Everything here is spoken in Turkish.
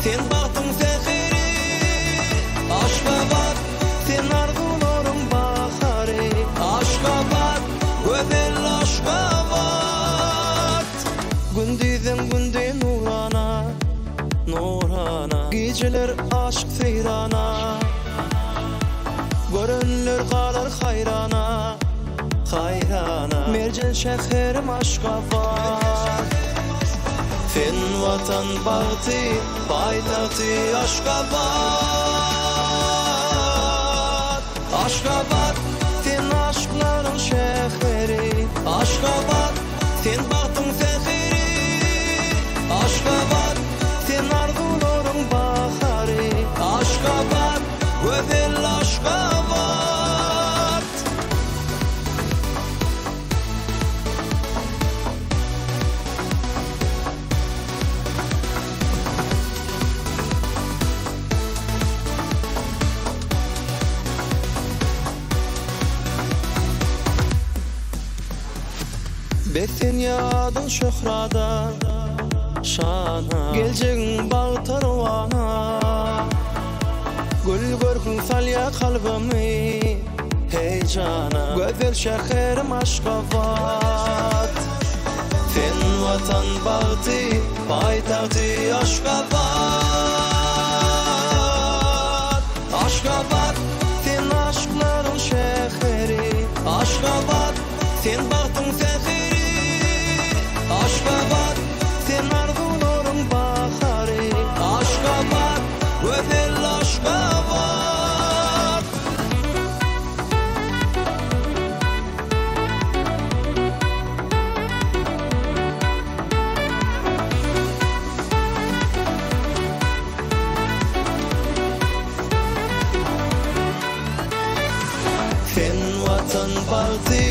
sen bahtın sehiri. Aşgabat, sen arzularım bahari. Aşgabat, güzel Aşgabat. Gündüzüm gündü nurana, nurana. Geceler aşk seyrana. Görünler kalar hayrana, hayrana. Mercan şehrim Aşgabat. Sen vatan bahtı, paytahtı Aşgabat. Aşgabat, sen aşkların şehri. Aşgabat, sen bahtın sehiri. Aşgabat, sen arzuların bahari. Aşgabat, güzel Aşgabat. Besen yadın şöhrada şana, geleceğin bağ tarvana. Gül görkün salya kalbimi heyecana. Güzel şehrim Aşgabat. Sen vatan bahtı, paytahtı Aşgabat. Aşgabat, sen aşkların şehri. Aşgabat, sen bahtın sehiri. Aşgabat, sen arzuların bahari. Aşgabat, güzel Aşgabat. Sen vatan bahtı,